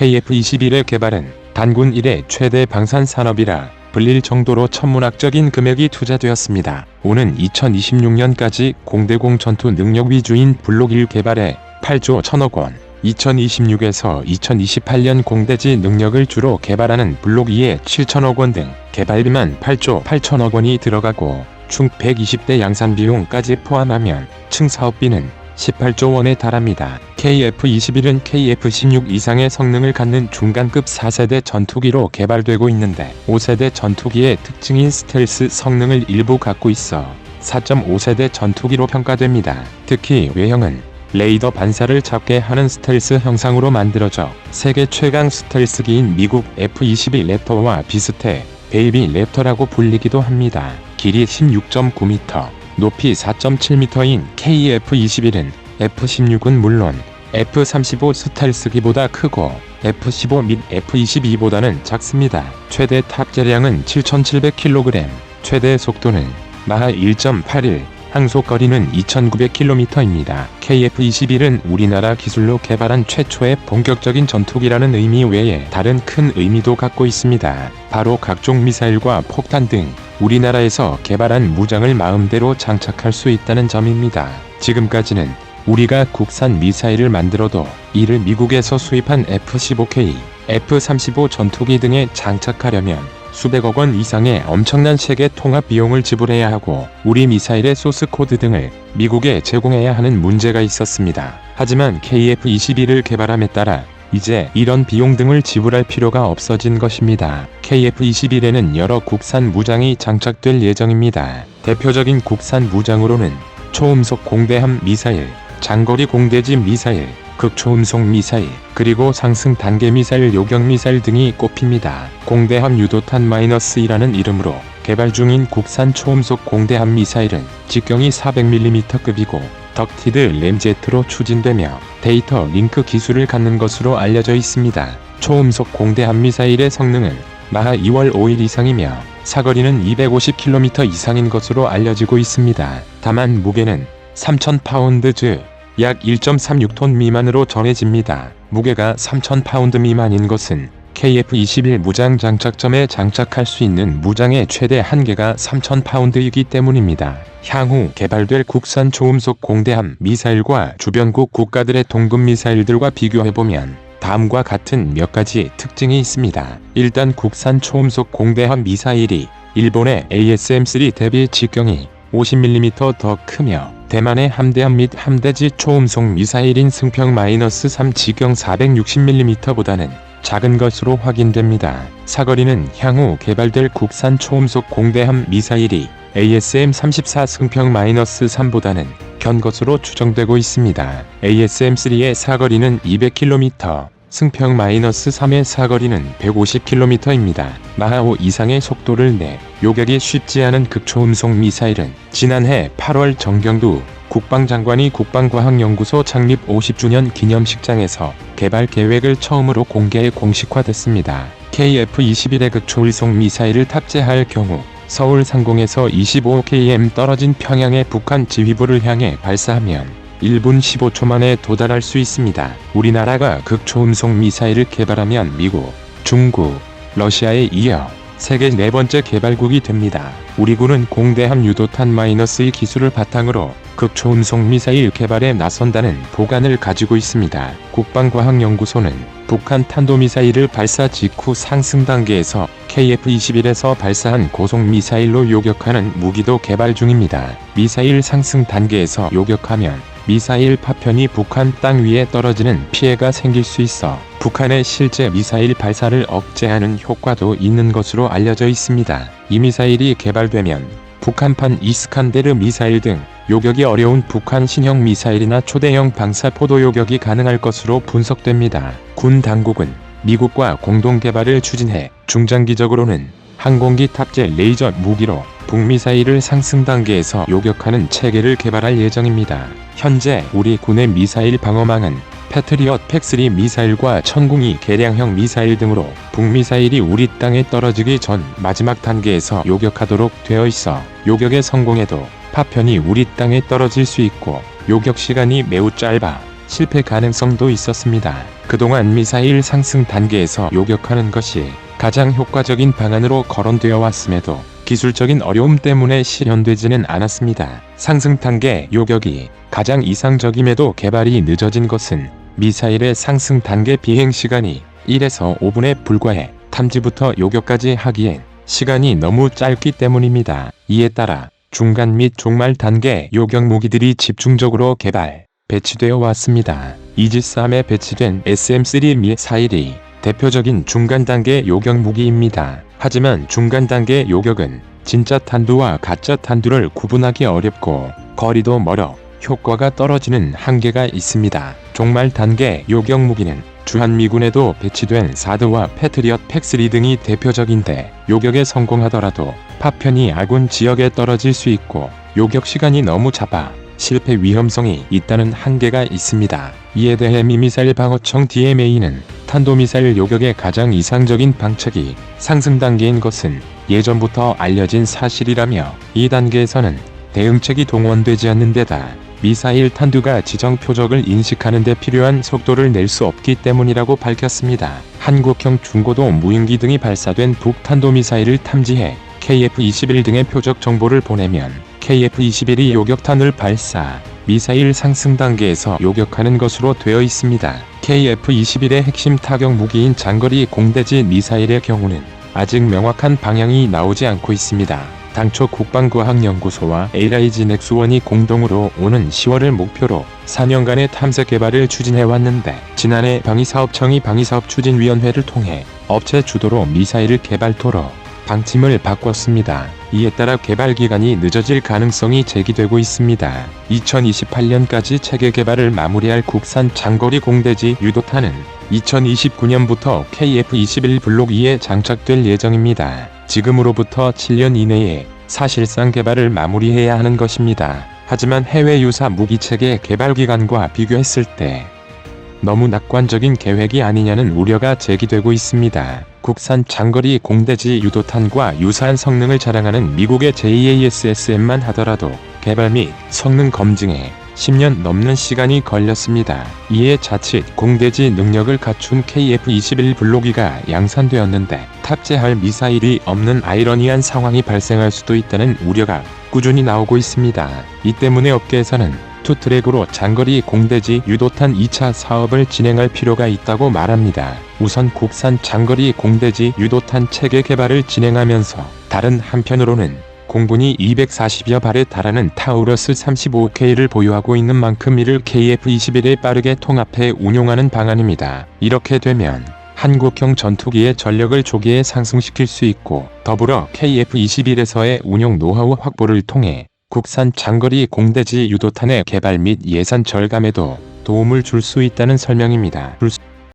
KF-21의 개발은 단군 이래 최대 방산 산업이라 불릴 정도로 천문학적인 금액이 투자되었습니다. 오는 2026년까지 공대공 전투 능력 위주인 블록 1 개발에 8조 1천억 원, 2026에서 2028년 공대지 능력을 주로 개발하는 블록 2에 7천억 원 등 개발비만 8조 8천억 원이 들어가고 총 120대 양산 비용까지 포함하면 층 사업비는 18조 원에 달합니다. KF-21은 KF-16 이상의 성능을 갖는 중간급 4세대 전투기로 개발되고 있는데 5세대 전투기의 특징인 스텔스 성능을 일부 갖고 있어 4.5세대 전투기로 평가됩니다. 특히 외형은 레이더 반사를 잡게 하는 스텔스 형상으로 만들어져 세계 최강 스텔스기인 미국 F-22 랩터와 비슷해 베이비 랩터라고 불리기도 합니다. 길이 16.9m, 높이 4.7m인 KF-21은 F-16은 물론 F-35 스텔스기보다 크고 F-15 및 F-22보다는 작습니다. 최대 탑재량은 7,700kg, 최대 속도는 마하 1.81, 항속거리는 2,900km입니다. KF-21은 우리나라 기술로 개발한 최초의 본격적인 전투기라는 의미 외에 다른 큰 의미도 갖고 있습니다. 바로 각종 미사일과 폭탄 등 우리나라에서 개발한 무장을 마음대로 장착할 수 있다는 점입니다. 지금까지는 우리가 국산 미사일을 만들어도 이를 미국에서 수입한 F-15K, F-35 전투기 등에 장착하려면 수백억 원 이상의 엄청난 세계 통합 비용을 지불해야 하고 우리 미사일의 소스 코드 등을 미국에 제공해야 하는 문제가 있었습니다. 하지만 KF-21을 개발함에 따라 이제 이런 비용 등을 지불할 필요가 없어진 것입니다. KF-21에는 여러 국산 무장이 장착될 예정입니다. 대표적인 국산 무장으로는 초음속 공대함 미사일, 장거리 공대지 미사일, 극초음속 미사일, 그리고 상승 단계 미사일, 요격 미사일 등이 꼽힙니다. 공대함 유도탄 -1이라는 이름으로 개발 중인 국산 초음속 공대함 미사일은 직경이 400mm급이고 덕티드 램제트로 추진되며 데이터 링크 기술을 갖는 것으로 알려져 있습니다. 초음속 공대함 미사일의 성능은 마하 2월 5일 이상이며 사거리는 250km 이상인 것으로 알려지고 있습니다. 다만 무게는 3,000파운드 즉 약 1.36톤 미만으로 정해집니다. 무게가 3,000파운드 미만인 것은 KF-21 무장 장착점에 장착할 수 있는 무장의 최대 한계가 3,000파운드이기 때문입니다. 향후 개발될 국산 초음속 공대함 미사일과 주변국 국가들의 동급 미사일들과 비교해보면 다음과 같은 몇 가지 특징이 있습니다. 일단 국산 초음속 공대함 미사일이 일본의 ASM-3 대비 직경이 50mm 더 크며 대만의 함대함 및 함대지 초음속 미사일인 승평 -3 직경 460mm보다는 작은 것으로 확인됩니다. 사거리는 향후 개발될 국산 초음속 공대함 미사일이 ASM-34 승평 -3보다는 견 것으로 추정되고 있습니다. ASM-3의 사거리는 200km, 승평 -3의 사거리는 150km입니다. 마하 5 이상의 속도를 내 요격이 쉽지 않은 극초음속 미사일은 지난해 8월 정경두 국방장관이 국방과학연구소 창립 50주년 기념식장에서 개발 계획을 처음으로 공식화됐습니다. KF-21의 극초음속 미사일을 탑재할 경우 서울 상공에서 25km 떨어진 평양의 북한 지휘부를 향해 발사하면 1분 15초 만에 도달할 수 있습니다. 우리나라가 극초음속 미사일을 개발하면 미국, 중국, 러시아에 이어 세계 네 번째 개발국이 됩니다. 우리 군은 공대함 유도탄 -2 기술을 바탕으로 극초음속 미사일 개발에 나선다는 보관을 가지고 있습니다. 국방과학연구소는 북한 탄도미사일을 발사 직후 상승 단계에서 KF-21에서 발사한 고속미사일로 요격하는 무기도 개발 중입니다. 미사일 상승 단계에서 요격하면 미사일 파편이 북한 땅 위에 떨어지는 피해가 생길 수 있어 북한의 실제 미사일 발사를 억제하는 효과도 있는 것으로 알려져 있습니다. 이 미사일이 개발되면 북한판 이스칸데르 미사일 등 요격이 어려운 북한 신형 미사일이나 초대형 방사포도 요격이 가능할 것으로 분석됩니다. 군 당국은 미국과 공동 개발을 추진해 중장기적으로는 항공기 탑재 레이저 무기로 북미사일을 상승 단계에서 요격하는 체계를 개발할 예정입니다. 현재 우리 군의 미사일 방어망은 패트리엇 팩3 미사일과 천궁이 개량형 미사일 등으로 북미사일이 우리 땅에 떨어지기 전 마지막 단계에서 요격하도록 되어 있어 요격에 성공해도 파편이 우리 땅에 떨어질 수 있고 요격 시간이 매우 짧아 실패 가능성도 있었습니다. 그동안 미사일 상승 단계에서 요격하는 것이 가장 효과적인 방안으로 거론되어 왔음에도 기술적인 어려움 때문에 실현되지는 않았습니다. 상승 단계 요격이 가장 이상적임에도 개발이 늦어진 것은 미사일의 상승 단계 비행 시간이 1에서 5분에 불과해 탐지부터 요격까지 하기엔 시간이 너무 짧기 때문입니다. 이에 따라 중간 및 종말 단계 요격 무기들이 집중적으로 개발, 배치되어 왔습니다. 이지스함에 배치된 SM-3 미사일이 대표적인 중간 단계 요격 무기입니다. 하지만 중간 단계 요격은 진짜 탄두와 가짜 탄두를 구분하기 어렵고 거리도 멀어 효과가 떨어지는 한계가 있습니다. 종말 단계 요격 무기는 주한미군에도 배치된 사드와 패트리엇 팩3 등이 대표적인데 요격에 성공하더라도 파편이 아군 지역에 떨어질 수 있고 요격 시간이 너무 짧아 실패 위험성이 있다는 한계가 있습니다. 이에 대해 미미사일 방어청 DMA는 탄도미사일 요격의 가장 이상적인 방책이 상승 단계인 것은 예전부터 알려진 사실이라며 이 단계에서는 대응책이 동원되지 않는 데다 미사일 탄두가 지정 표적을 인식하는 데 필요한 속도를 낼 수 없기 때문이라고 밝혔습니다. 한국형 중고도 무인기 등이 발사된 북탄도미사일을 탐지해 KF-21 등의 표적 정보를 보내면 KF-21이 요격탄을 발사, 미사일 상승 단계에서 요격하는 것으로 되어 있습니다. KF-21의 핵심 타격 무기인 장거리 공대지 미사일의 경우는 아직 명확한 방향이 나오지 않고 있습니다. 당초 국방과학연구소와 LIG 넥스원이 공동으로 오는 10월을 목표로 4년간의 탐색 개발을 추진해왔는데 지난해 방위사업청이 방위사업추진위원회를 통해 업체 주도로 미사일을 개발토록 방침을 바꿨습니다. 이에 따라 개발 기간이 늦어질 가능성이 제기되고 있습니다. 2028년까지 체계 개발을 마무리할 국산 장거리 공대지 유도탄은 2029년부터 KF-21 블록 2에 장착될 예정입니다. 지금으로부터 7년 이내에 사실상 개발을 마무리해야 하는 것입니다. 하지만 해외 유사 무기체계 개발 기간과 비교했을 때 너무 낙관적인 계획이 아니냐는 우려가 제기되고 있습니다. 국산 장거리 공대지 유도탄과 유사한 성능을 자랑하는 미국의 JASSM만 하더라도 개발 및 성능 검증에 10년 넘는 시간이 걸렸습니다. 이에 자칫 공대지 능력을 갖춘 KF-21 블록 2가 양산되었는데 탑재할 미사일이 없는 아이러니한 상황이 발생할 수도 있다는 우려가 꾸준히 나오고 있습니다. 이 때문에 업계에서는 투트랙으로 장거리 공대지 유도탄 2차 사업을 진행할 필요가 있다고 말합니다. 우선 국산 장거리 공대지 유도탄 체계 개발을 진행하면서 다른 한편으로는 공군이 240여 발에 달하는 타우러스 35K를 보유하고 있는 만큼 이를 KF-21에 빠르게 통합해 운용하는 방안입니다. 이렇게 되면 한국형 전투기의 전력을 조기에 상승시킬 수 있고 더불어 KF-21에서의 운용 노하우 확보를 통해 국산 장거리 공대지 유도탄의 개발 및 예산 절감에도 도움을 줄 수 있다는 설명입니다.